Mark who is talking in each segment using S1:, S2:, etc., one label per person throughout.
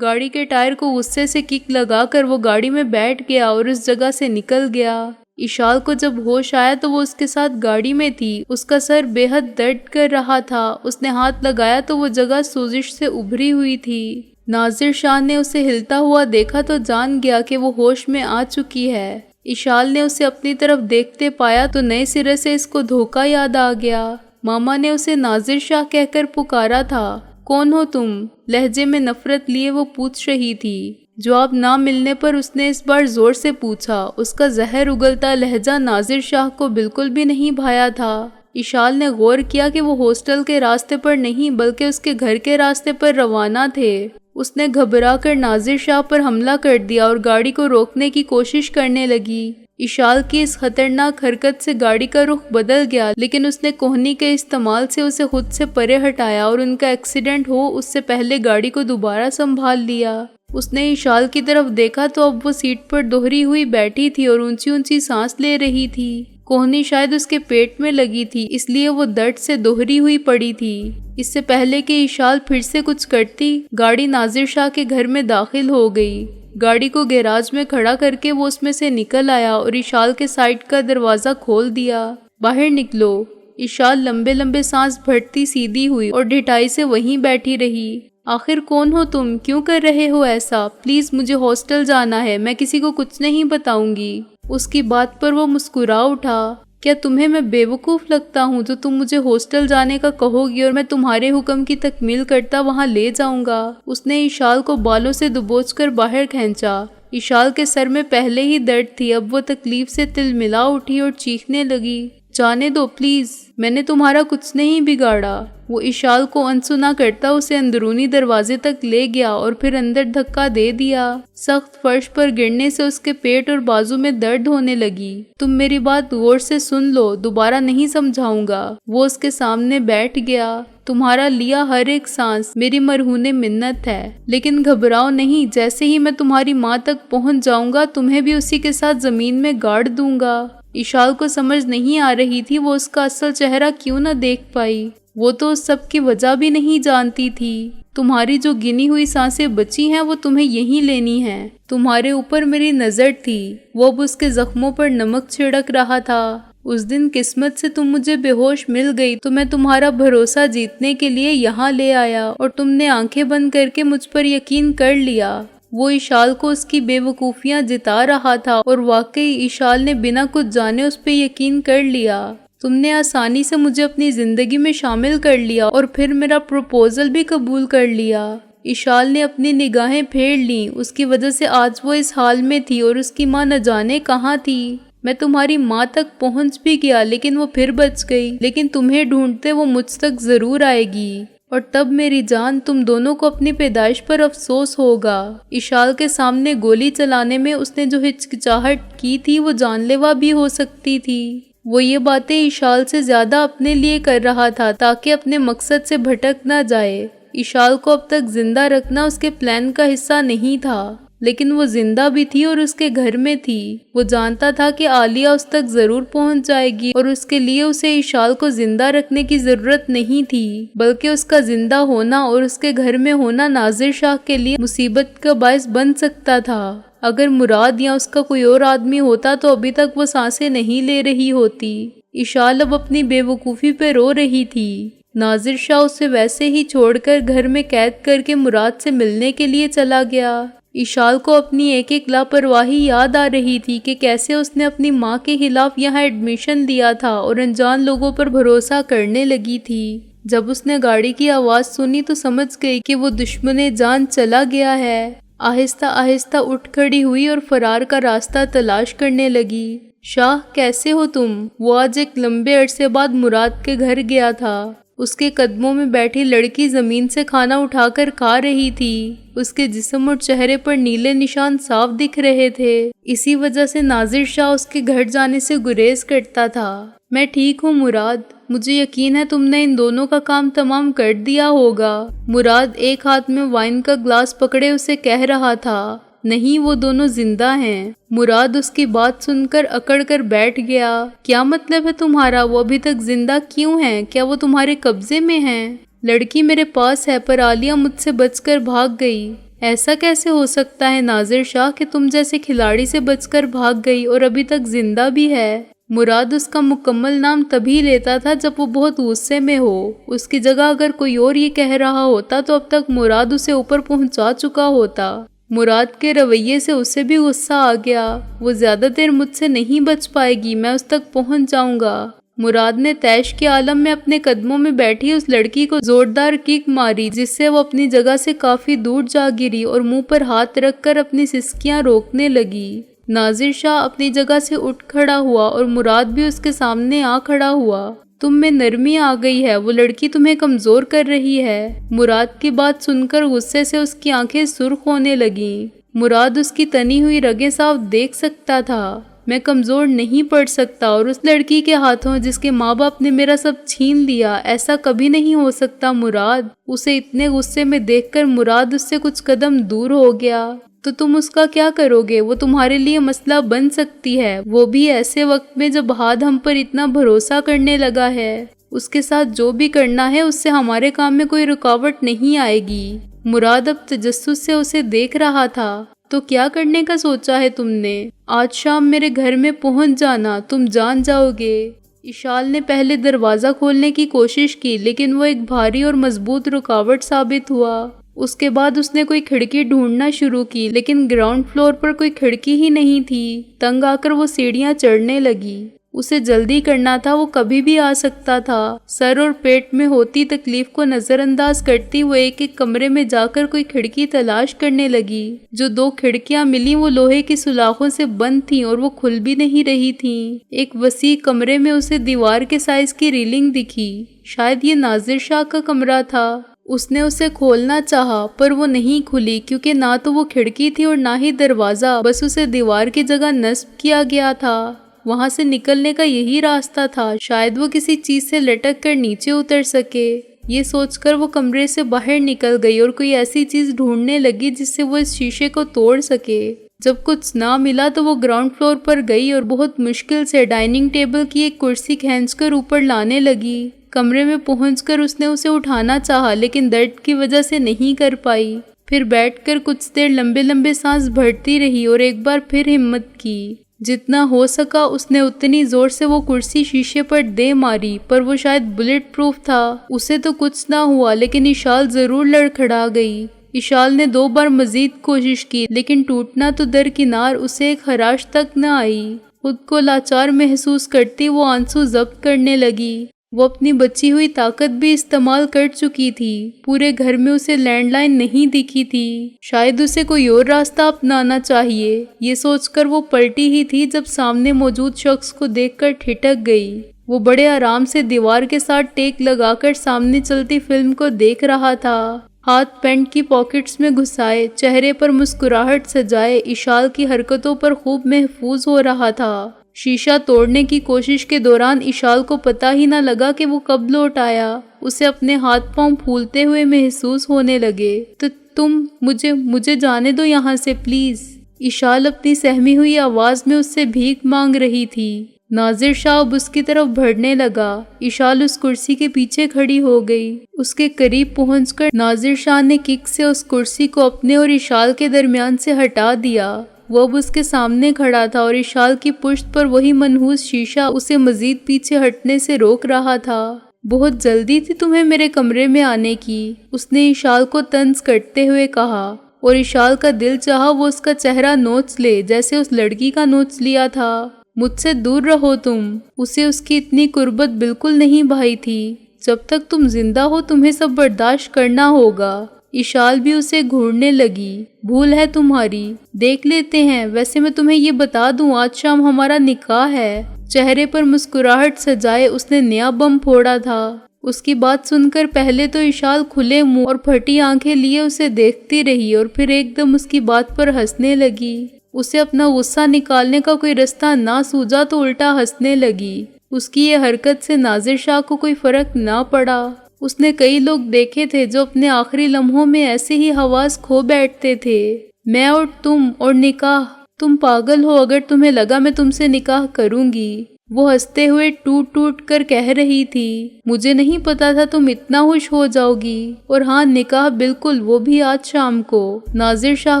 S1: گاڑی کے ٹائر کو غصے سے کک لگا کر وہ گاڑی میں بیٹھ گیا اور اس جگہ سے نکل گیا۔ اشال کو جب ہوش آیا تو وہ اس کے ساتھ گاڑی میں تھی۔ اس کا سر بے حد درد کر رہا تھا۔ اس نے ہاتھ لگایا تو وہ جگہ سوزش سے ابھری ہوئی تھی۔ ناظر شاہ نے اسے ہلتا ہوا دیکھا تو جان گیا کہ وہ ہوش میں آ چکی ہے۔ اشال نے اسے اپنی طرف دیکھتے پایا تو نئے سرے سے اس کو دھوکہ یاد آ گیا۔ ماما نے اسے ناظر شاہ کہہ کر پکارا تھا۔ کون ہو تم؟ لہجے میں نفرت لیے وہ پوچھ رہی تھی۔ جواب نہ ملنے پر اس نے اس بار زور سے پوچھا۔ اس کا زہر اگلتا لہجہ ناظر شاہ کو بالکل بھی نہیں بھایا تھا۔ اشال نے غور کیا کہ وہ ہاسٹل کے راستے پر نہیں بلکہ اس کے گھر کے راستے پر روانہ تھے۔ اس نے گھبرا کر ناظر شاہ پر حملہ کر دیا اور گاڑی کو روکنے کی کوشش کرنے لگی۔ اشال کی اس خطرناک حرکت سے گاڑی کا رخ بدل گیا، لیکن اس نے کوہنی کے استعمال سے اسے خود سے پرے ہٹایا اور ان کا ایکسیڈنٹ ہو اس سے پہلے گاڑی کو دوبارہ سنبھال لیا۔ اس نے اشال کی طرف دیکھا تو اب وہ سیٹ پر دوہری ہوئی بیٹھی تھی اور اونچی اونچی سانس لے رہی تھی۔ کوہنی شاید اس کے پیٹ میں لگی تھی، اس لیے وہ درد سے دوہری ہوئی پڑی تھی۔ اس سے پہلے کہ اشال پھر سے کچھ کرتی، گاڑی ناظر شاہ کے گھر میں داخل ہو گئی۔ گاڑی کو گیراج میں کھڑا کر کے وہ اس میں سے نکل آیا اور اشال کے سائیڈ کا دروازہ کھول دیا۔ باہر نکلو۔ اشال لمبے لمبے سانس بھرتی سیدھی ہوئی اور ڈھٹائی سے وہیں بیٹھی رہی۔ آخر کون ہو تم؟ کیوں کر رہے ہو ایسا؟ پلیز مجھے ہاسٹل جانا ہے، میں کسی کو کچھ نہیں بتاؤں گی۔ اس کی بات پر وہ مسکرا اٹھا۔ کیا تمہیں میں بے وقوف لگتا ہوں تو تم مجھے ہاسٹل جانے کا کہو گی اور میں تمہارے حکم کی تکمیل کرتا وہاں لے جاؤں گا؟ اس نے اشال کو بالوں سے دبوچ کر باہر کھینچا۔ اشال کے سر میں پہلے ہی درد تھی، اب وہ تکلیف سے تلملا اٹھی اور چیخنے لگی۔ جانے دو پلیز، میں نے تمہارا کچھ نہیں بگاڑا۔ وہ اشال کو انسنا کرتا اسے اندرونی دروازے تک لے گیا اور پھر اندر دھکا دے دیا۔ سخت فرش پر گرنے سے اس کے پیٹ اور بازو میں درد ہونے لگی۔ تم میری بات غور سے سن لو، دوبارہ نہیں سمجھاؤں گا۔ وہ اس کے سامنے بیٹھ گیا۔ تمہارا لیا ہر ایک سانس میری مرہون منت ہے، لیکن گھبراؤ نہیں، جیسے ہی میں تمہاری ماں تک پہنچ جاؤں گا تمہیں بھی اسی کے ساتھ زمین میں گاڑ دوں گا۔ اشال کو سمجھ نہیں آ رہی تھی وہ اس کا اصل چہرہ کیوں نہ دیکھ پائی۔ وہ تو اس سب کی وجہ بھی نہیں جانتی تھی۔ تمہاری جو گنی ہوئی سانسیں بچی ہیں وہ تمہیں یہیں لینی ہیں۔ تمہارے اوپر میری نظر تھی۔ وہ اب اس کے زخموں پر نمک چھڑک رہا تھا۔ اس دن قسمت سے تم مجھے بے ہوش مل گئی تو میں تمہارا بھروسہ جیتنے کے لیے یہاں لے آیا اور تم نے آنکھیں بند کر کے مجھ پر یقین کر لیا۔ وہ اشال کو اس کی بے وقوفیاں جتا رہا تھا اور واقعی اشال نے بنا کچھ جانے اس پہ یقین کر لیا۔ تم نے آسانی سے مجھے اپنی زندگی میں شامل کر لیا اور پھر میرا پروپوزل بھی قبول کر لیا۔ اشال نے اپنی نگاہیں پھیر لیں، اس کی وجہ سے آج وہ اس حال میں تھی اور اس کی ماں نہ جانے کہاں تھی۔ میں تمہاری ماں تک پہنچ بھی گیا لیکن وہ پھر بچ گئی، لیکن تمہیں ڈھونڈتے وہ مجھ تک ضرور آئے گی، اور تب میری جان تم دونوں کو اپنی پیدائش پر افسوس ہوگا۔ اشال کے سامنے گولی چلانے میں اس نے جو ہچکچاہٹ کی تھی وہ جان لیوا بھی ہو سکتی تھی۔ وہ یہ باتیں اشال سے زیادہ اپنے لیے کر رہا تھا تاکہ اپنے مقصد سے بھٹک نہ جائے۔ اشال کو اب تک زندہ رکھنا اس کے پلان کا حصہ نہیں تھا، لیکن وہ زندہ بھی تھی اور اس کے گھر میں تھی۔ وہ جانتا تھا کہ عالیہ اس تک ضرور پہنچ جائے گی اور اس کے لیے اسے اشال کو زندہ رکھنے کی ضرورت نہیں تھی، بلکہ اس کا زندہ ہونا اور اس کے گھر میں ہونا ناظر شاہ کے لیے مصیبت کا باعث بن سکتا تھا۔ اگر مراد یا اس کا کوئی اور آدمی ہوتا تو ابھی تک وہ سانسیں نہیں لے رہی ہوتی۔ اشال اب اپنی بے وقوفی پہ رو رہی تھی۔ ناظر شاہ اسے ویسے ہی چھوڑ کر گھر میں قید کر کے مراد سے ملنے کے لیے چلا گیا۔ اشال کو اپنی ایک ایک لاپرواہی یاد آ رہی تھی کہ کیسے اس نے اپنی ماں کے خلاف یہاں ایڈمیشن لیا تھا اور انجان لوگوں پر بھروسہ کرنے لگی تھی۔ جب اس نے گاڑی کی آواز سنی تو سمجھ گئی کہ وہ دشمن جان چلا گیا ہے۔ آہستہ آہستہ اٹھ کھڑی ہوئی اور فرار کا راستہ تلاش کرنے لگی۔ شاہ کیسے ہو تم؟ وہ آج ایک لمبے عرصے بعد مراد کے گھر گیا تھا۔ اس کے قدموں میں بیٹھی لڑکی زمین سے کھانا اٹھا کر کھا رہی تھی۔ اس کے جسم اور چہرے پر نیلے نشان صاف دکھ رہے تھے، اسی وجہ سے ناظر شاہ اس کے گھر جانے سے گریز کرتا تھا۔ میں ٹھیک ہوں مراد، مجھے یقین ہے تم نے ان دونوں کا کام تمام کر دیا ہوگا۔ مراد ایک ہاتھ میں وائن کا گلاس پکڑے اسے کہہ رہا تھا۔ نہیں، وہ دونوں زندہ ہیں۔ مراد اس کی بات سن کر اکڑ کر بیٹھ گیا۔ کیا مطلب ہے تمہارا؟ وہ ابھی تک زندہ کیوں ہیں؟ کیا وہ تمہارے قبضے میں ہیں؟ لڑکی میرے پاس ہے پر عالیہ مجھ سے بچ کر بھاگ گئی۔ ایسا کیسے ہو سکتا ہے ناظر شاہ کہ تم جیسے کھلاڑی سے بچ کر بھاگ گئی اور ابھی تک زندہ بھی ہے؟ مراد اس کا مکمل نام تبھی لیتا تھا جب وہ بہت غصے میں ہو۔ اس کی جگہ اگر کوئی اور یہ کہہ رہا ہوتا تو اب تک مراد اسے اوپر پہنچا چکا ہوتا۔ مراد کے رویے سے اسے بھی غصہ آ گیا۔ وہ زیادہ دیر مجھ سے نہیں بچ پائے گی، میں اس تک پہنچ جاؤں گا۔ مراد نے طیش کے عالم میں اپنے قدموں میں بیٹھی اس لڑکی کو زوردار کک ماری، جس سے وہ اپنی جگہ سے کافی دور جا گری اور منہ پر ہاتھ رکھ کر اپنی سسکیاں روکنے لگی۔ ناظر شاہ اپنی جگہ سے اٹھ کھڑا ہوا اور مراد بھی اس کے سامنے آ کھڑا ہوا۔ تم میں نرمی آ گئی ہے، وہ لڑکی تمہیں کمزور کر رہی ہے۔ مراد کی بات سن کر غصے سے اس کی آنکھیں سرخ ہونے لگیں۔ مراد اس کی تنی ہوئی رگیں صاف دیکھ سکتا تھا۔ میں کمزور نہیں پڑ سکتا، اور اس لڑکی کے ہاتھوں جس کے ماں باپ نے میرا سب چھین لیا، ایسا کبھی نہیں ہو سکتا مراد۔ اسے اتنے غصے میں دیکھ کر مراد اس سے کچھ قدم دور ہو گیا۔ تو تم اس کا کیا کرو گے؟ وہ تمہارے لیے مسئلہ بن سکتی ہے، وہ بھی ایسے وقت میں جب ہاتھ ہم پر اتنا بھروسہ کرنے لگا ہے۔ اس کے ساتھ جو بھی کرنا ہے اس سے ہمارے کام میں کوئی رکاوٹ نہیں آئے گی۔ مراد اب تجسس سے اسے دیکھ رہا تھا۔ تو کیا کرنے کا سوچا ہے تم نے؟ آج شام میرے گھر میں پہنچ جانا، تم جان جاؤ گے۔ اشال نے پہلے دروازہ کھولنے کی کوشش کی، لیکن وہ ایک بھاری اور مضبوط رکاوٹ ثابت ہوا۔ اس کے بعد اس نے کوئی کھڑکی ڈھونڈنا شروع کی، لیکن گراؤنڈ فلور پر کوئی کھڑکی ہی نہیں تھی۔ تنگ آ کر وہ سیڑھیاں چڑھنے لگی۔ اسے جلدی کرنا تھا، وہ کبھی بھی آ سکتا تھا۔ سر اور پیٹ میں ہوتی تکلیف کو نظر انداز کرتی وہ ایک ایک کمرے میں جا کر کوئی کھڑکی تلاش کرنے لگی۔ جو 2 کھڑکیاں ملی وہ لوہے کی سلاخوں سے بند تھیں اور وہ کھل بھی نہیں رہی تھیں۔ ایک وسیع کمرے میں اسے دیوار کے سائز کی ریلنگ دکھی۔ شاید یہ ناظر شاہ کا کمرہ تھا۔ اس نے اسے کھولنا چاہا پر وہ نہیں کھلی، کیونکہ نہ تو وہ کھڑکی تھی اور نہ ہی دروازہ، بس اسے دیوار کی جگہ نصب کیا گیا تھا۔ وہاں سے نکلنے کا یہی راستہ تھا، شاید وہ کسی چیز سے لٹک کر نیچے اتر سکے۔ یہ سوچ کر وہ کمرے سے باہر نکل گئی اور کوئی ایسی چیز ڈھونڈنے لگی جس سے وہ اس شیشے کو توڑ سکے۔ جب کچھ نہ ملا تو وہ گراؤنڈ فلور پر گئی اور بہت مشکل سے ڈائننگ ٹیبل کی ایک کرسی کھینچ کر اوپر لانے لگی۔ کمرے میں پہنچ کر اس نے اسے اٹھانا چاہا، لیکن درد کی وجہ سے نہیں کر پائی۔ پھر بیٹھ کر کچھ دیر لمبے لمبے سانس بھرتی رہی اور ایک بار پھر ہمت کی۔ جتنا ہو سکا اس نے اتنی زور سے وہ کرسی شیشے پر دے ماری، پر وہ شاید بلٹ پروف تھا۔ اسے تو کچھ نہ ہوا، لیکن اشال ضرور لڑکھڑا گئی۔ اشال نے 2 بار مزید کوشش کی، لیکن ٹوٹنا تو درکنار، اسے ایک خراش تک نہ آئی۔ خود کو لاچار محسوس کرتی وہ آنسو ضبط کرنے لگی۔ وہ اپنی بچی ہوئی طاقت بھی استعمال کر چکی تھی۔ پورے گھر میں اسے لینڈ لائن نہیں دکھی تھی۔ شاید اسے کوئی اور راستہ اپنانا چاہیے۔ یہ سوچ کر وہ پلٹی ہی تھی جب سامنے موجود شخص کو دیکھ کر ٹھٹک گئی۔ وہ بڑے آرام سے دیوار کے ساتھ ٹیک لگا کر سامنے چلتی فلم کو دیکھ رہا تھا۔ ہاتھ پینٹ کی پاکٹس میں گھسائے، چہرے پر مسکراہٹ سجائے، اشال کی حرکتوں پر خوب محفوظ ہو رہا تھا۔ شیشہ توڑنے کی کوشش کے دوران اشال کو پتہ ہی نہ لگا کہ وہ کب لوٹ آیا۔ اسے اپنے ہاتھ پاؤں پھولتے ہوئے محسوس ہونے لگے۔ تو تم مجھے جانے دو یہاں سے پلیز۔ اشال اپنی سہمی ہوئی آواز میں اس سے بھیک مانگ رہی تھی۔ ناظر شاہ اب اس کی طرف بڑھنے لگا۔ اشال اس کرسی کے پیچھے کھڑی ہو گئی۔ اس کے قریب پہنچ کر ناظر شاہ نے کک سے اس کرسی کو اپنے اور اشال کے درمیان سے ہٹا دیا۔ وہ اب اس کے سامنے کھڑا تھا اور اشال کی پشت پر وہی منحوس شیشہ اسے مزید پیچھے ہٹنے سے روک رہا تھا۔ بہت جلدی تھی تمہیں میرے کمرے میں آنے کی، اس نے اشال کو طنز کرتے ہوئے کہا، اور اشال کا دل چاہا وہ اس کا چہرہ نوچ لے جیسے اس لڑکی کا نوچ لیا تھا۔ مجھ سے دور رہو تم۔ اسے اس کی اتنی قربت بالکل نہیں بھائی تھی۔ جب تک تم زندہ ہو تمہیں سب برداشت کرنا ہوگا۔ اشال بھی اسے گھورنے لگی۔ بھول ہے تمہاری، دیکھ لیتے ہیں۔ ویسے میں تمہیں یہ بتا دوں، آج شام ہمارا نکاح ہے۔ چہرے پر مسکراہٹ سجائے اس نے نیا بم پھوڑا تھا۔ اس کی بات سن کر پہلے تو اشال کھلے منہ اور پھٹی آنکھیں لیے اسے دیکھتی رہی، اور پھر ایک دم اس کی بات پر ہنسنے لگی۔ اسے اپنا غصہ نکالنے کا کوئی رستہ نہ سوجا تو الٹا ہنسنے لگی۔ اس کی یہ حرکت سے ناظر شاہ کو کوئی فرق نہ پڑا۔ اس نے کئی لوگ دیکھے تھے جو اپنے آخری لمحوں میں ایسے ہی حواس کھو بیٹھتے تھے۔ میں اور تم اور نکاح، تم پاگل ہو اگر تمہیں لگا میں تم سے نکاح کروں گی۔ وہ ہنستے ہوئے ٹوٹ ٹوٹ کر کہہ رہی تھی، مجھے نہیں پتا تھا تم اتنا خوش ہو جاؤ گی، اور ہاں نکاح بالکل، وہ بھی آج شام کو۔ ناظر شاہ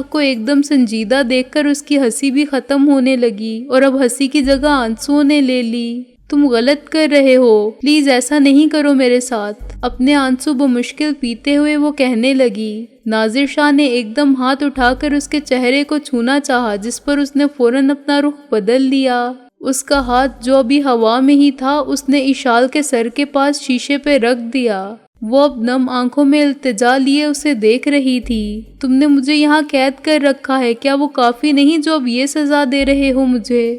S1: کو ایک دم سنجیدہ دیکھ کر اس کی ہنسی بھی ختم ہونے لگی اور اب ہنسی کی جگہ آنسوؤں نے لے لی۔ تم غلط کر رہے ہو، پلیز ایسا نہیں کرو میرے ساتھ، اپنے آنسو بمشکل پیتے ہوئے وہ کہنے لگی۔ ناظر شاہ نے ایک دم ہاتھ اٹھا کر اس کے چہرے کو چھونا چاہا، جس پر اس نے فوراً اپنا رخ بدل لیا۔ اس کا ہاتھ جو ابھی ہوا میں ہی تھا اس نے اشال کے سر کے پاس شیشے پہ رکھ دیا۔ وہ اب نم آنکھوں میں التجا لیے اسے دیکھ رہی تھی۔ تم نے مجھے یہاں قید کر رکھا ہے، کیا وہ کافی نہیں جو اب یہ سزا دے رہے ہو مجھے؟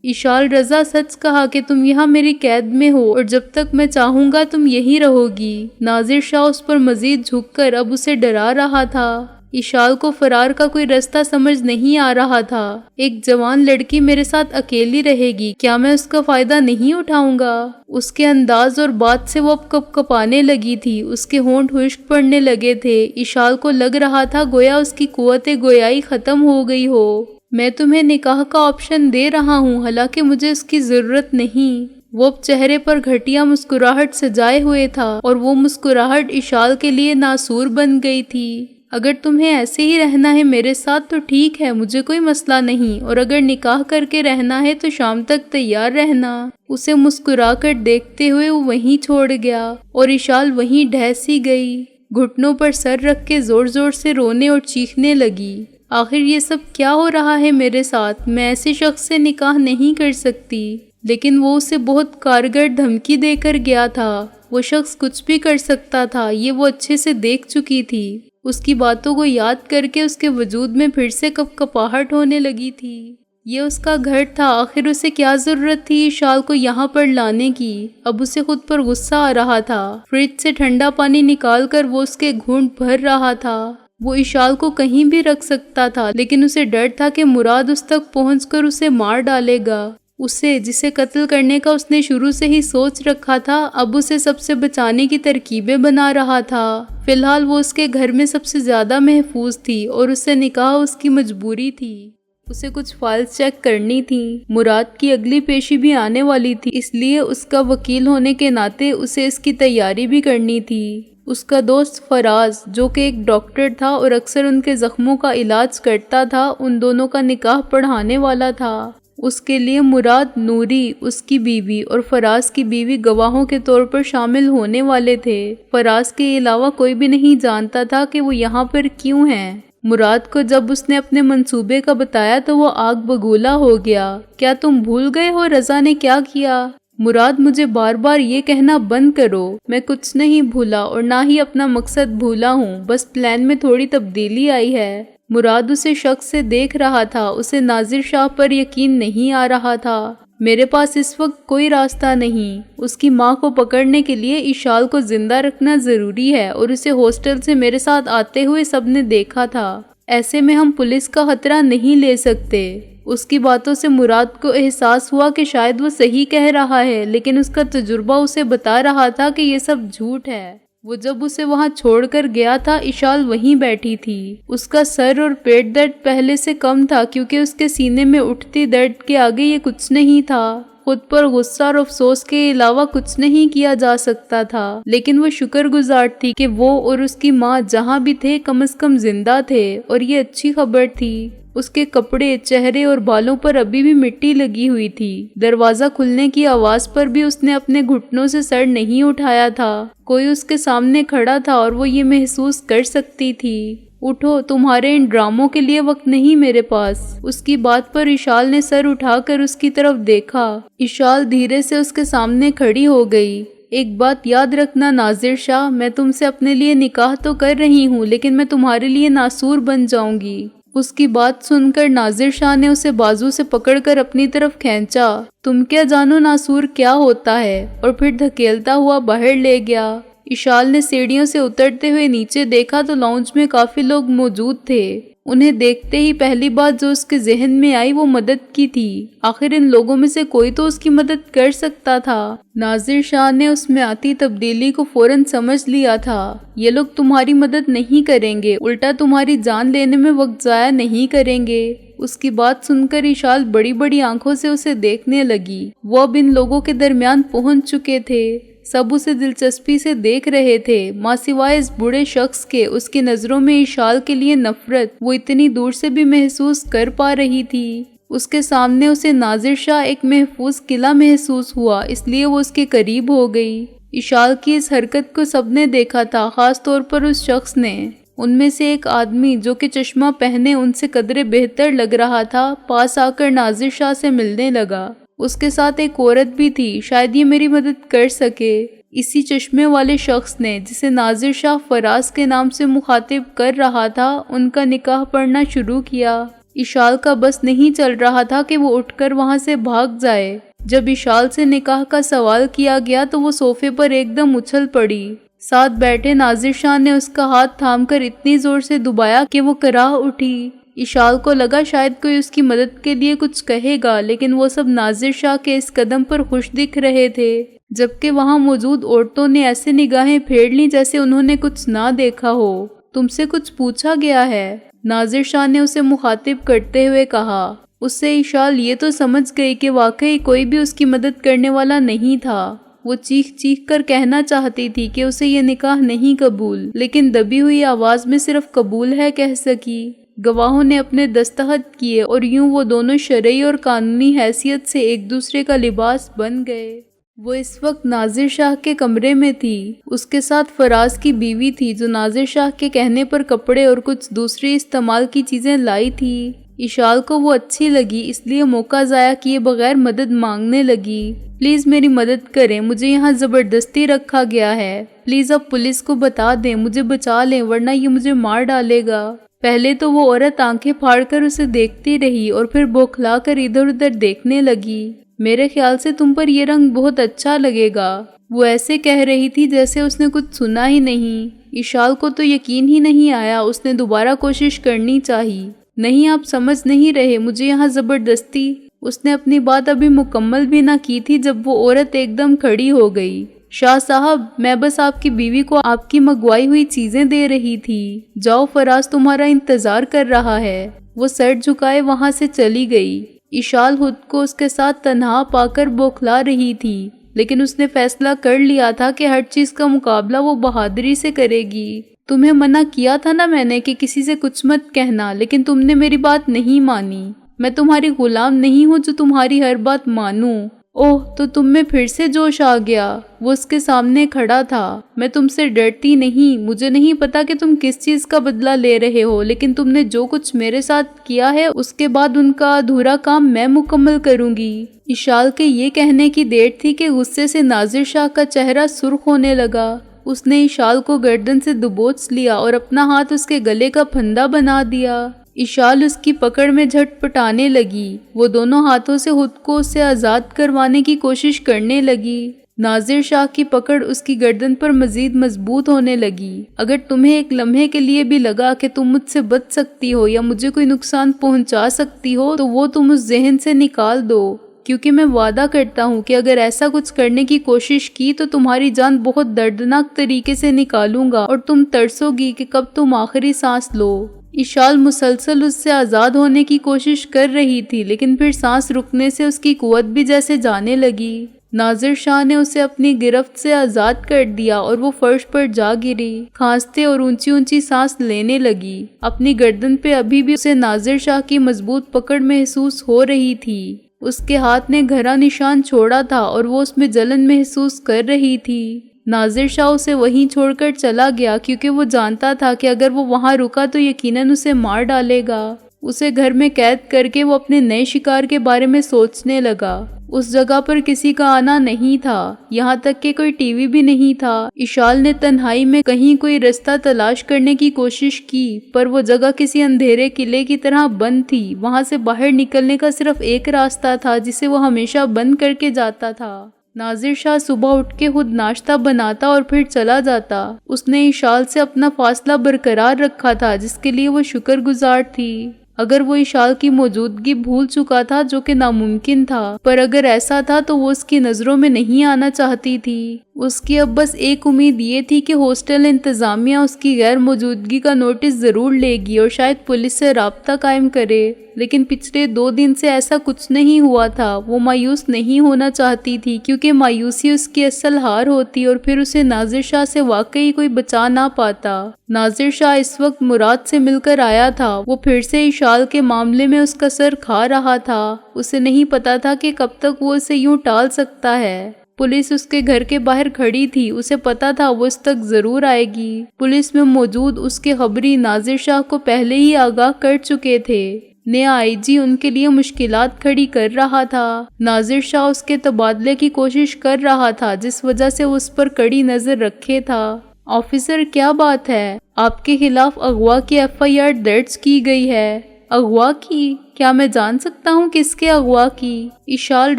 S1: اشال رضا، سچ کہا کہ تم یہاں میری قید میں ہو اور جب تک میں چاہوں گا تم یہی رہو گی۔ ناظر شاہ اس پر مزید جھک کر اب اسے ڈرا رہا تھا۔ اشال کو فرار کا کوئی رستہ سمجھ نہیں آ رہا تھا۔ ایک جوان لڑکی میرے ساتھ اکیلی رہے گی، کیا میں اس کا فائدہ نہیں اٹھاؤں گا؟ اس کے انداز اور بات سے وہ اب کپ کپانے لگی تھی، اس کے ہونٹ خشک پڑنے لگے تھے۔ اشال کو لگ رہا تھا گویا اس کی قوت گویائی ختم ہو گئی ہو۔ میں تمہیں نکاح کا آپشن دے رہا ہوں، حالانکہ مجھے اس کی ضرورت نہیں۔ وہ اب چہرے پر گھٹیا مسکراہٹ سجائے ہوئے تھا اور وہ مسکراہٹ اشال کے لیے ناسور بن گئی تھی۔ اگر تمہیں ایسے ہی رہنا ہے میرے ساتھ تو ٹھیک ہے، مجھے کوئی مسئلہ نہیں، اور اگر نکاح کر کے رہنا ہے تو شام تک تیار رہنا۔ اسے مسکرا کر دیکھتے ہوئے وہ وہیں چھوڑ گیا اور اشال وہیں ڈھہ سی گئی، گھٹنوں پر سر رکھ کے زور زور سے رونے اور چیخنے لگی۔ آخر یہ سب کیا ہو رہا ہے میرے ساتھ؟ میں ایسے شخص سے نکاح نہیں کر سکتی۔ لیکن وہ اسے بہت کارگر دھمکی دے کر گیا تھا۔ وہ شخص کچھ بھی کر سکتا تھا، یہ وہ اچھے سے دیکھ چکی تھی۔ اس کی باتوں کو یاد کر کے اس کے وجود میں پھر سے کپ کپاہٹ ہونے لگی تھی۔ یہ اس کا گھر تھا، آخر اسے کیا ضرورت تھی اشال کو یہاں پر لانے کی؟ اب اسے خود پر غصہ آ رہا تھا۔ فریج سے ٹھنڈا پانی نکال کر وہ اس کے گھونٹ بھر رہا تھا۔ وہ اشال کو کہیں بھی رکھ سکتا تھا، لیکن اسے ڈر تھا کہ مراد اس تک پہنچ کر اسے مار ڈالے گا۔ اسے جسے قتل کرنے کا اس نے شروع سے ہی سوچ رکھا تھا، اب اسے سب سے بچانے کی ترکیبیں بنا رہا تھا۔ فی الحال وہ اس کے گھر میں سب سے زیادہ محفوظ تھی اور اس سے نکاح اس کی مجبوری تھی۔ اسے کچھ فائلز چیک کرنی تھی۔ مراد کی اگلی پیشی بھی آنے والی تھی، اس لیے اس کا وکیل ہونے کے ناطے اسے اس کی تیاری بھی کرنی تھی۔ اس کا دوست فراز، جو کہ ایک ڈاکٹر تھا اور اکثر ان کے زخموں کا علاج کرتا تھا، ان دونوں کا نکاح پڑھانے والا تھا۔ اس کے لیے مراد، نوری اس کی بیوی اور فراز کی بیوی گواہوں کے طور پر شامل ہونے والے تھے۔ فراز کے علاوہ کوئی بھی نہیں جانتا تھا کہ وہ یہاں پر کیوں ہیں۔ مراد کو جب اس نے اپنے منصوبے کا بتایا تو وہ آگ بگولا ہو گیا۔ کیا تم بھول گئے ہو رضا نے کیا کیا؟ مراد، مجھے بار بار یہ کہنا بند کرو، میں کچھ نہیں بھولا اور نہ ہی اپنا مقصد بھولا ہوں، بس پلان میں تھوڑی تبدیلی آئی ہے۔ مراد اسے شک سے دیکھ رہا تھا، اسے ناظر شاہ پر یقین نہیں آ رہا تھا۔ میرے پاس اس وقت کوئی راستہ نہیں۔ اس کی ماں کو پکڑنے کے لیے اشال کو زندہ رکھنا ضروری ہے اور اسے ہاسٹل سے میرے ساتھ آتے ہوئے سب نے دیکھا تھا۔ ایسے میں ہم پولیس کا خطرہ نہیں لے سکتے۔ اس کی باتوں سے مراد کو احساس ہوا کہ شاید وہ صحیح کہہ رہا ہے، لیکن اس کا تجربہ اسے بتا رہا تھا کہ یہ سب جھوٹ ہے۔ وہ جب اسے وہاں چھوڑ کر گیا تھا، اشال وہیں بیٹھی تھی۔ اس کا سر اور پیٹ درد پہلے سے کم تھا کیونکہ اس کے سینے میں اٹھتی درد کے آگے یہ کچھ نہیں تھا۔ خود پر غصہ اور افسوس کے علاوہ کچھ نہیں کیا جا سکتا تھا، لیکن وہ شکر گزار تھی کہ وہ اور اس کی ماں جہاں بھی تھے کم از کم زندہ تھے، اور یہ اچھی خبر تھی۔ اس کے کپڑے، چہرے اور بالوں پر ابھی بھی مٹی لگی ہوئی تھی۔ دروازہ کھلنے کی آواز پر بھی اس نے اپنے گھٹنوں سے سر نہیں اٹھایا تھا۔ کوئی اس کے سامنے کھڑا تھا اور وہ یہ محسوس کر سکتی تھی۔ اٹھو، تمہارے ان ڈراموں کے لیے وقت نہیں میرے پاس۔ اس کی بات پر اشال نے سر اٹھا کر اس کی طرف دیکھا۔ اشال دھیرے سے اس کے سامنے کھڑی ہو گئی۔ ایک بات یاد رکھنا ناظر شاہ، میں تم سے اپنے لیے نکاح تو کر رہی ہوں، لیکن میں تمہارے لیے ناسور بن جاؤں گی۔ اس کی بات سن کر ناظر شاہ نے اسے بازو سے پکڑ کر اپنی طرف کھینچا۔ تم کیا جانو ناسور کیا ہوتا ہے؟ اور پھر دھکیلتا ہوا باہر لے گیا۔ اشال نے سیڑھیوں سے اترتے ہوئے نیچے دیکھا تو لاؤنج میں کافی لوگ موجود تھے۔ انہیں دیکھتے ہی پہلی بات جو اس کے ذہن میں آئی وہ مدد کی تھی۔ آخر ان لوگوں میں سے کوئی تو اس کی مدد کر سکتا تھا۔ ناظر شاہ نے اس میں آتی تبدیلی کو فوراً سمجھ لیا تھا۔ یہ لوگ تمہاری مدد نہیں کریں گے، الٹا تمہاری جان لینے میں وقت ضائع نہیں کریں گے۔ اس کی بات سن کر اشال بڑی بڑی آنکھوں سے اسے دیکھنے لگی۔ وہ اب ان لوگوں کے درمیان پہنچ چکے تھے، سب اسے دلچسپی سے دیکھ رہے تھے، ماں سوائے اس بوڑھے شخص کے۔ اس کی نظروں میں اشال کے لیے نفرت وہ اتنی دور سے بھی محسوس کر پا رہی تھی۔ اس کے سامنے اسے ناظر شاہ ایک محفوظ قلعہ محسوس ہوا، اس لیے وہ اس کے قریب ہو گئی۔ اشال کی اس حرکت کو سب نے دیکھا تھا، خاص طور پر اس شخص نے۔ ان میں سے ایک آدمی جو کہ چشمہ پہنے ان سے قدرے بہتر لگ رہا تھا، پاس آ کر ناظر شاہ سے ملنے لگا۔ اس کے ساتھ ایک عورت بھی تھی، شاید یہ میری مدد کر سکے۔ اسی چشمے والے شخص نے جسے ناظر شاہ فراز کے نام سے مخاطب کر رہا تھا، ان کا نکاح پڑھنا شروع کیا۔ اشال کا بس نہیں چل رہا تھا کہ وہ اٹھ کر وہاں سے بھاگ جائے۔ جب اشال سے نکاح کا سوال کیا گیا تو وہ صوفے پر ایک دم اچھل پڑی۔ ساتھ بیٹھے ناظر شاہ نے اس کا ہاتھ تھام کر اتنی زور سے دبایا کہ وہ کراہ اٹھی۔ اشال کو لگا شاید کوئی اس کی مدد کے لیے کچھ کہے گا، لیکن وہ سب ناظر شاہ کے اس قدم پر خوش دکھ رہے تھے، جبکہ وہاں موجود عورتوں نے ایسے نگاہیں پھیر لیں جیسے انہوں نے کچھ نہ دیکھا ہو۔ تم سے کچھ پوچھا گیا ہے؟ ناظر شاہ نے اسے مخاطب کرتے ہوئے کہا۔ اس سے اشال یہ تو سمجھ گئی کہ واقعی کوئی بھی اس کی مدد کرنے والا نہیں تھا۔ وہ چیخ چیخ کر کہنا چاہتی تھی کہ اسے یہ نکاح نہیں قبول، لیکن دبی ہوئی آواز میں صرف قبول ہے کہہ سکی۔ گواہوں نے اپنے دستخط کیے اور یوں وہ دونوں شرعی اور قانونی حیثیت سے ایک دوسرے کا لباس بن گئے۔ وہ اس وقت ناظر شاہ کے کمرے میں تھی۔ اس کے ساتھ فراز کی بیوی تھی جو ناظر شاہ کے کہنے پر کپڑے اور کچھ دوسری استعمال کی چیزیں لائی تھی۔ اشال کو وہ اچھی لگی، اس لیے موقع ضائع کیے بغیر مدد مانگنے لگی۔ پلیز میری مدد کریں، مجھے یہاں زبردستی رکھا گیا ہے۔ پلیز اب پولیس کو بتا دیں، مجھے بچا لیں ورنہ یہ مجھے مار ڈالے گا۔ پہلے تو وہ عورت آنکھیں پھاڑ کر اسے دیکھتی رہی اور پھر بوکھلا کر ادھر ادھر دیکھنے لگی۔ میرے خیال سے تم پر یہ رنگ بہت اچھا لگے گا، وہ ایسے کہہ رہی تھی جیسے اس نے کچھ سنا ہی نہیں۔ اشال کو تو یقین ہی نہیں آیا، اس نے دوبارہ کوشش کرنی چاہی۔ نہیں، آپ سمجھ نہیں رہے، مجھے یہاں زبردستی۔ اس نے اپنی بات ابھی مکمل بھی نہ کی تھی جب وہ عورت ایک دم کھڑی ہو گئی۔ شاہ صاحب، میں بس آپ کی بیوی کو آپ کی منگوائی ہوئی چیزیں دے رہی تھی۔ جاؤ، فراز تمہارا انتظار کر رہا ہے۔ وہ سر جھکائے وہاں سے چلی گئی۔ اشال خود کو اس کے ساتھ تنہا پا کر بوکھلا رہی تھی، لیکن اس نے فیصلہ کر لیا تھا کہ ہر چیز کا مقابلہ وہ بہادری سے کرے گی۔ تمہیں منع کیا تھا نا میں نے کہ کسی سے کچھ مت کہنا، لیکن تم نے میری بات نہیں مانی۔ میں تمہاری غلام نہیں ہوں جو تمہاری ہر بات مانوں۔ اوہ، تو تم میں پھر سے جوش آ گیا۔ وہ اس کے سامنے کھڑا تھا۔ میں تم سے ڈرتی نہیں، مجھے نہیں پتا کہ تم کس چیز کا بدلہ لے رہے ہو، لیکن تم نے جو کچھ میرے ساتھ کیا ہے اس کے بعد ان کا ادھورا کام میں مکمل کروں گی۔ اشال کے یہ کہنے کی دیر تھی کہ غصے سے ناظر شاہ کا چہرہ سرخ ہونے لگا۔ اس نے اشال کو گردن سے دبوچ لیا اور اپنا ہاتھ اس کے گلے کا پھندا بنا دیا۔ اشال اس کی پکڑ میں جھٹ پٹانے لگی۔ وہ دونوں ہاتھوں سے خود کو اس سے آزاد کروانے کی کوشش کرنے لگی۔ ناظر شاہ کی پکڑ اس کی گردن پر مزید مضبوط ہونے لگی۔ اگر تمہیں ایک لمحے کے لیے بھی لگا کہ تم مجھ سے بچ سکتی ہو یا مجھے کوئی نقصان پہنچا سکتی ہو تو وہ تم اس ذہن سے نکال دو، کیونکہ میں وعدہ کرتا ہوں کہ اگر ایسا کچھ کرنے کی کوشش کی تو تمہاری جان بہت دردناک طریقے سے نکالوں گا اور تم ترسو گی کہ کب تم آخری سانس لو۔ اشال مسلسل اس سے آزاد ہونے کی کوشش کر رہی تھی، لیکن پھر سانس رکنے سے اس کی قوت بھی جیسے جانے لگی۔ ناظر شاہ نے اسے اپنی گرفت سے آزاد کر دیا اور وہ فرش پر جا گری، کھانستے اور اونچی اونچی سانس لینے لگی۔ اپنی گردن پہ ابھی بھی اسے ناظر شاہ کی مضبوط پکڑ محسوس ہو رہی تھی۔ اس کے ہاتھ نے گہرا نشان چھوڑا تھا اور وہ اس میں جلن محسوس کر رہی تھی۔ ناظر شاہ اسے وہیں چھوڑ کر چلا گیا کیونکہ وہ جانتا تھا کہ اگر وہ وہاں رکا تو یقیناً اسے مار ڈالے گا۔ اسے گھر میں قید کر کے وہ اپنے نئے شکار کے بارے میں سوچنے لگا۔ اس جگہ پر کسی کا آنا نہیں تھا، یہاں تک کہ کوئی ٹی وی بھی نہیں تھا۔ اشال نے تنہائی میں کہیں کوئی رستہ تلاش کرنے کی کوشش کی، پر وہ جگہ کسی اندھیرے قلعے کی طرح بند تھی۔ وہاں سے باہر نکلنے کا صرف ایک راستہ تھا جسے وہ ہمیشہ بند کر کے جاتا تھا۔ ناظر شاہ صبح اٹھ کے خود ناشتہ بناتا اور پھر چلا جاتا۔ اس نے اشال سے اپنا فاصلہ برقرار رکھا تھا جس کے لیے وہ شکر گزار تھی۔ اگر وہ اشال کی موجودگی بھول چکا تھا جو کہ ناممکن تھا، پر اگر ایسا تھا تو وہ اس کی نظروں میں نہیں آنا چاہتی تھی۔ اس کی اب بس ایک امید یہ تھی کہ ہاسٹل انتظامیہ اس کی غیر موجودگی کا نوٹس ضرور لے گی اور شاید پولیس سے رابطہ قائم کرے، لیکن پچھلے 2 دن سے ایسا کچھ نہیں ہوا تھا۔ وہ مایوس نہیں ہونا چاہتی تھی کیونکہ مایوسی اس کی اصل ہار ہوتی اور پھر اسے ناظر شاہ سے واقعی کوئی بچا نہ پاتا۔ ناظر شاہ اس وقت مراد سے مل کر آیا تھا۔ وہ پھر سے اشال کے معاملے میں اس کا سر کھا رہا تھا۔ اسے نہیں پتا تھا کہ کب تک وہ اسے یوں ٹال سکتا ہے۔ پولیس اس کے گھر کے باہر کھڑی تھی، اسے پتا تھا وہ اس تک ضرور آئے گی۔ پولیس میں موجود اس کے خبری ناظر شاہ کو پہلے ہی آگاہ کر چکے تھے۔ نیا آئی جی ان کے لیے مشکلات کھڑی کر رہا تھا۔ ناظر شاہ اس کے تبادلے کی کوشش کر رہا تھا جس وجہ سے اس پر کڑی نظر رکھے تھا۔ آفیسر کیا بات ہے؟ آپ کے خلاف اغوا کی FIR درج کی گئی ہے۔ اغوا کی؟ کیا میں جان سکتا ہوں کس کے اغوا کی؟ اشال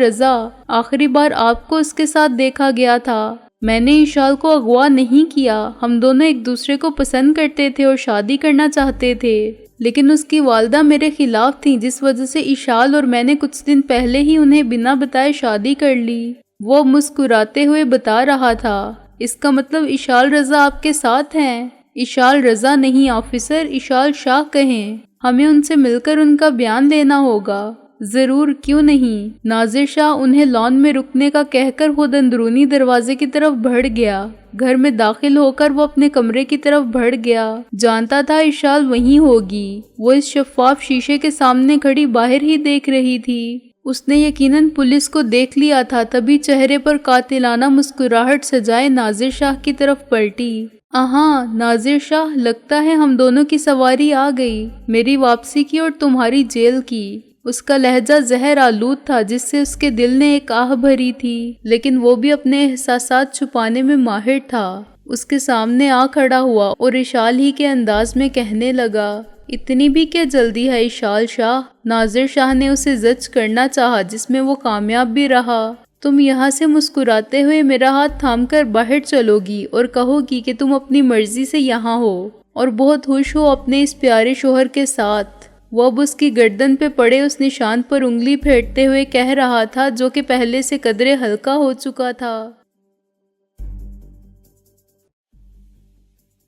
S1: رضا، آخری بار آپ کو اس کے ساتھ دیکھا گیا تھا۔ میں نے اشال کو اغوا نہیں کیا، ہم دونوں ایک دوسرے کو پسند کرتے تھے اور شادی کرنا چاہتے تھے، لیکن اس کی والدہ میرے خلاف تھیں جس وجہ سے اشال اور میں نے کچھ دن پہلے ہی انہیں بنا بتائے شادی کر لی۔ وہ مسکراتے ہوئے بتا رہا تھا۔ اس کا مطلب اشال رضا آپ کے ساتھ ہیں؟ اشال رضا نہیں آفیسر، اشال شاہ کہیں۔ ہمیں ان سے مل کر ان کا بیان لینا ہوگا۔ ضرور، کیوں نہیں؟ ناظر شاہ انہیں لان میں رکنے کا کہہ کر خود اندرونی دروازے کی طرف بڑھ گیا۔ گھر میں داخل ہو کر وہ اپنے کمرے کی طرف بڑھ گیا۔ جانتا تھا اشال وہیں ہوگی۔ وہ اس شفاف شیشے کے سامنے کھڑی باہر ہی دیکھ رہی تھی۔ اس نے یقیناً پولیس کو دیکھ لیا تھا، تبھی چہرے پر قاتلانہ مسکراہٹ سجائے ناظر شاہ کی طرف پلٹی۔ ہاں ناظر شاہ، لگتا ہے ہم دونوں کی سواری آ گئی، میری واپسی کی اور تمہاری جیل کی۔ اس کا لہجہ زہر آلود تھا جس سے اس کے دل نے ایک آہ بھری تھی، لیکن وہ بھی اپنے احساسات چھپانے میں ماہر تھا۔ اس کے سامنے آ کھڑا ہوا اور اشال ہی کے انداز میں کہنے لگا، اتنی بھی کیا جلدی ہے اشال شاہ؟ ناظر شاہ نے اسے زج کرنا چاہا جس میں وہ کامیاب بھی رہا۔ تم یہاں سے مسکراتے ہوئے میرا ہاتھ تھام کر باہر چلو گی اور کہو گی کہ تم اپنی مرضی سے یہاں ہو اور بہت خوش ہو اپنے اس پیارے شوہر کے ساتھ۔ وہ اب اس کی گردن پہ پڑے اس نشان پر انگلی پھیرتے ہوئے کہہ رہا تھا جو کہ پہلے سے قدرے ہلکا ہو چکا تھا۔